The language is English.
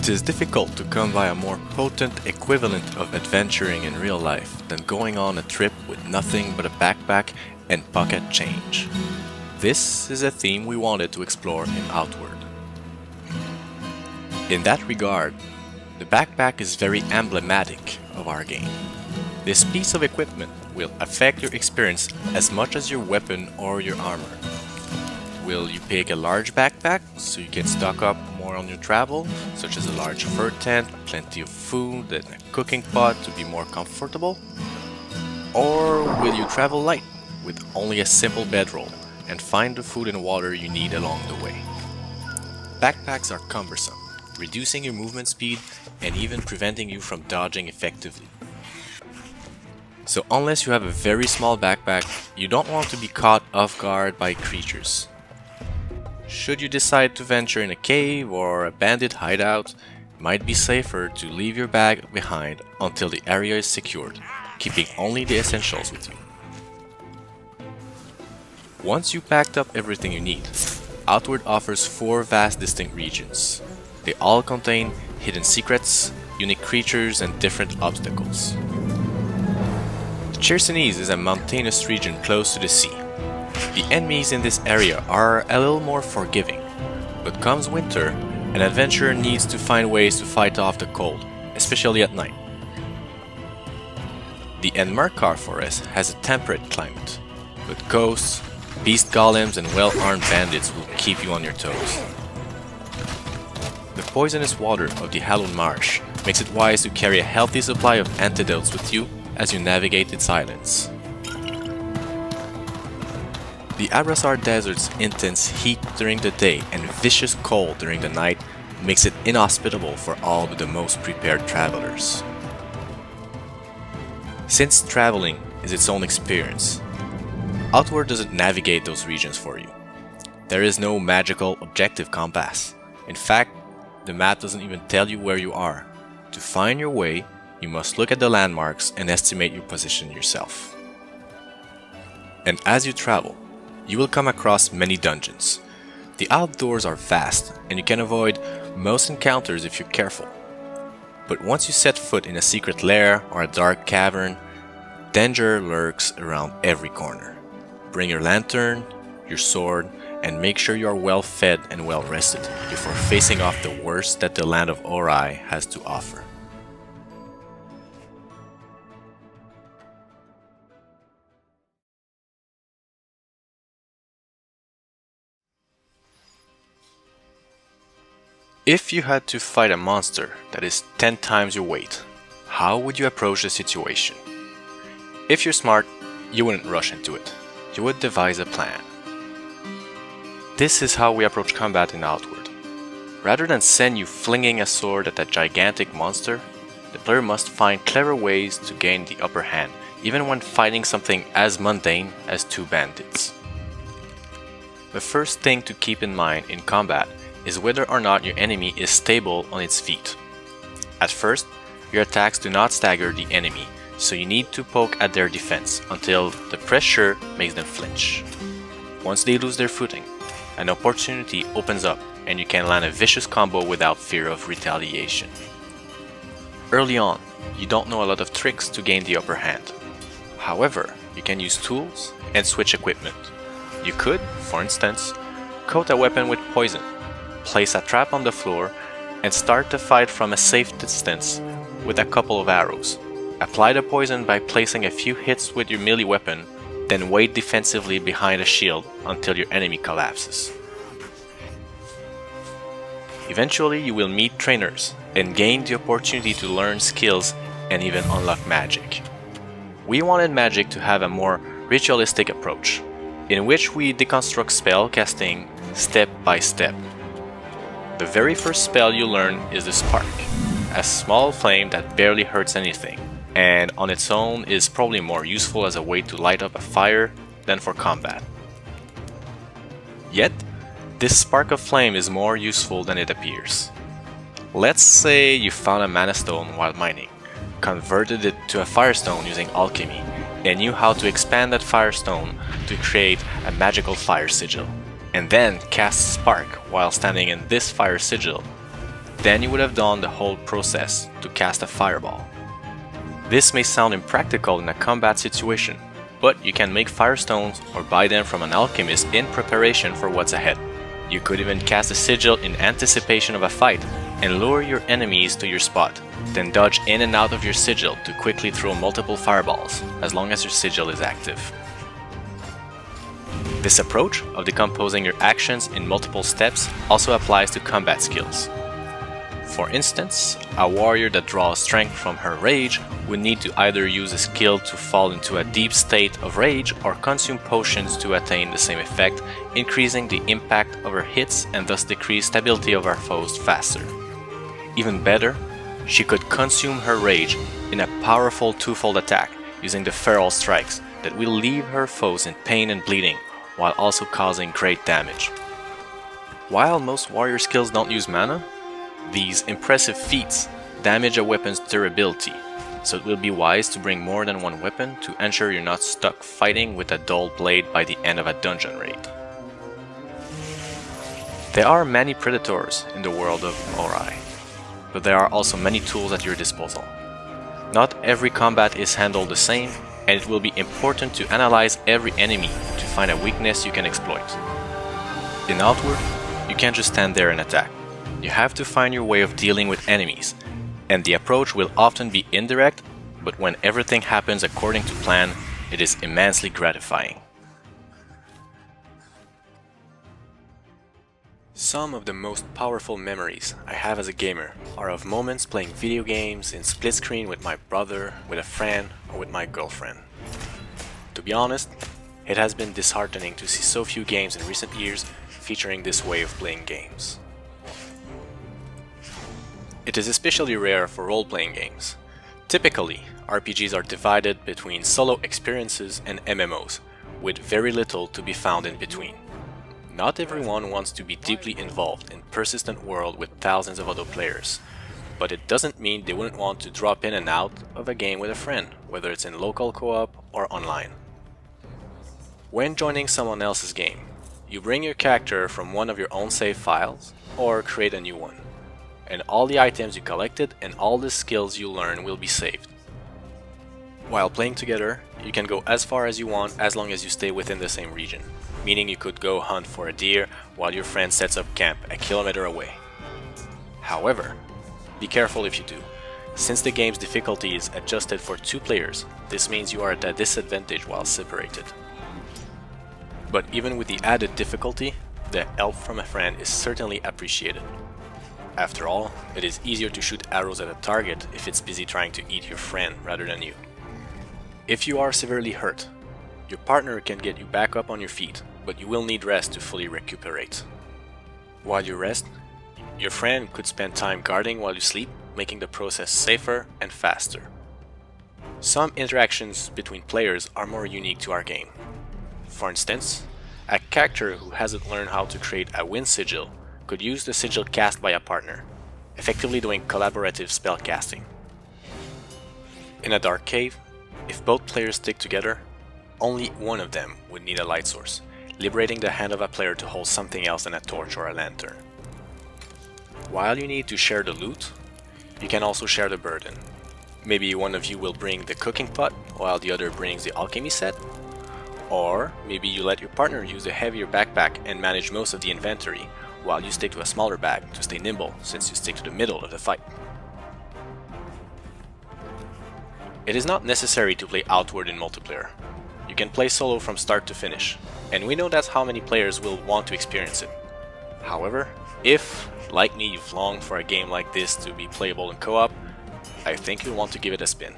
It is difficult to come by a more potent equivalent of adventuring in real life than going on a trip with nothing but a backpack and pocket change. This is a theme we wanted to explore in Outward. In that regard, the backpack is very emblematic of our game. This piece of equipment will affect your experience as much as your weapon or your armor. Will you pick a large backpack so you can stock up more on your travel, such as a large fur tent, plenty of food, and a cooking pot to be more comfortable? Or will you travel light with only a simple bedroll and find the food and water you need along the way? Backpacks are cumbersome, reducing your movement speed and even preventing you from dodging effectively. So unless you have a very small backpack, you don't want to be caught off guard by creatures. Should you decide to venture in a cave or a bandit hideout, it might be safer to leave your bag behind until the area is secured, keeping only the essentials with you. Once you've packed up everything you need, Outward offers 4 vast distinct regions. They all contain hidden secrets, unique creatures, and different obstacles. The Chersonese is a mountainous region close to the sea. The enemies in this area are a little more forgiving, but comes winter, an adventurer needs to find ways to fight off the cold, especially at night. The Enmerkar forest has a temperate climate, but ghosts, beast golems, and well-armed bandits will keep you on your toes. The poisonous water of the Hallowed Marsh makes it wise to carry a healthy supply of antidotes with you as you navigate its islands. The Abrasar Desert's intense heat during the day and vicious cold during the night makes it inhospitable for all but the most prepared travelers. Since traveling is its own experience, Outward doesn't navigate those regions for you. There is no magical objective compass. In fact, the map doesn't even tell you where you are. To find your way, you must look at the landmarks and estimate your position yourself. And as you travel, you will come across many dungeons. The outdoors are vast, and you can avoid most encounters if you're careful. But once you set foot in a secret lair or a dark cavern, danger lurks around every corner. Bring your lantern, your sword, and make sure you are well fed and well rested before facing off the worst that the land of Ori has to offer. If you had to fight a monster that is 10 times your weight, how would you approach the situation? If you're smart, you wouldn't rush into it. You would devise a plan. This is how we approach combat in Outward. Rather than send you flinging a sword at a gigantic monster, the player must find clever ways to gain the upper hand, even when fighting something as mundane as 2 bandits. The first thing to keep in mind in combat is whether or not your enemy is stable on its feet. At first, your attacks do not stagger the enemy, so you need to poke at their defense until the pressure makes them flinch. Once they lose their footing, an opportunity opens up and you can land a vicious combo without fear of retaliation. Early on, you don't know a lot of tricks to gain the upper hand. However, you can use tools and switch equipment. You could, for instance, coat a weapon with poison, place a trap on the floor, and start the fight from a safe distance with a couple of arrows. Apply the poison by placing a few hits with your melee weapon, then wait defensively behind a shield until your enemy collapses. Eventually you will meet trainers and gain the opportunity to learn skills and even unlock magic. We wanted magic to have a more ritualistic approach, in which we deconstruct spell casting step by step. The very first spell you learn is the Spark, a small flame that barely hurts anything, and on its own is probably more useful as a way to light up a fire than for combat. Yet, this spark of flame is more useful than it appears. Let's say you found a mana stone while mining, converted it to a firestone using alchemy, and knew how to expand that firestone to create a magical fire sigil, and then cast Spark while standing in this fire sigil. then you would have done the whole process to cast a fireball. This may sound impractical in a combat situation, but you can make firestones or buy them from an alchemist in preparation for what's ahead. You could even cast a sigil in anticipation of a fight and lure your enemies to your spot, then dodge in and out of your sigil to quickly throw multiple fireballs, as long as your sigil is active. This approach of decomposing your actions in multiple steps also applies to combat skills. For instance, a warrior that draws strength from her rage would need to either use a skill to fall into a deep state of rage or consume potions to attain the same effect, increasing the impact of her hits and thus decrease stability of her foes faster. Even better, she could consume her rage in a powerful twofold attack using the feral strikes that will leave her foes in pain and bleeding while also causing great damage. While most warrior skills don't use mana, these impressive feats damage a weapon's durability, so it will be wise to bring more than one weapon to ensure you're not stuck fighting with a dull blade by the end of a dungeon raid. There are many predators in the world of Ori, but there are also many tools at your disposal. Not every combat is handled the same, and it will be important to analyze every enemy to find a weakness you can exploit. In Outward, you can't just stand there and attack. You have to find your way of dealing with enemies, and the approach will often be indirect, but when everything happens according to plan, it is immensely gratifying. Some of the most powerful memories I have as a gamer are of moments playing video games in split screen with my brother, with a friend, or with my girlfriend. To be honest, it has been disheartening to see so few games in recent years featuring this way of playing games. It is especially rare for role-playing games. Typically, RPGs are divided between solo experiences and MMOs, with very little to be found in between. Not everyone wants to be deeply involved in a persistent world with thousands of other players, but it doesn't mean they wouldn't want to drop in and out of a game with a friend, whether it's in local co-op or online. When joining someone else's game, you bring your character from one of your own save files, or create a new one, and all the items you collected and all the skills you learn will be saved. While playing together, you can go as far as you want as long as you stay within the same region, meaning you could go hunt for a deer while your friend sets up camp a kilometer away. However, be careful if you do. Since the game's difficulty is adjusted for 2 players, this means you are at a disadvantage while separated. But even with the added difficulty, the help from a friend is certainly appreciated. After all, it is easier to shoot arrows at a target if it's busy trying to eat your friend rather than you. If you are severely hurt, your partner can get you back up on your feet, but you will need rest to fully recuperate. While you rest, your friend could spend time guarding while you sleep, making the process safer and faster. Some interactions between players are more unique to our game. For instance, a character who hasn't learned how to create a wind sigil could use the sigil cast by a partner, effectively doing collaborative spell casting. In a dark cave, if both players stick together, only one of them would need a light source, liberating the hand of a player to hold something else than a torch or a lantern. While you need to share the loot, you can also share the burden. Maybe one of you will bring the cooking pot while the other brings the alchemy set, or maybe you let your partner use a heavier backpack and manage most of the inventory, while you stick to a smaller bag to stay nimble since you stick to the middle of the fight. It is not necessary to play Outward in multiplayer. You can play solo from start to finish, and we know that's how many players will want to experience it. However, if, like me, you've longed for a game like this to be playable in co-op, I think you'll want to give it a spin.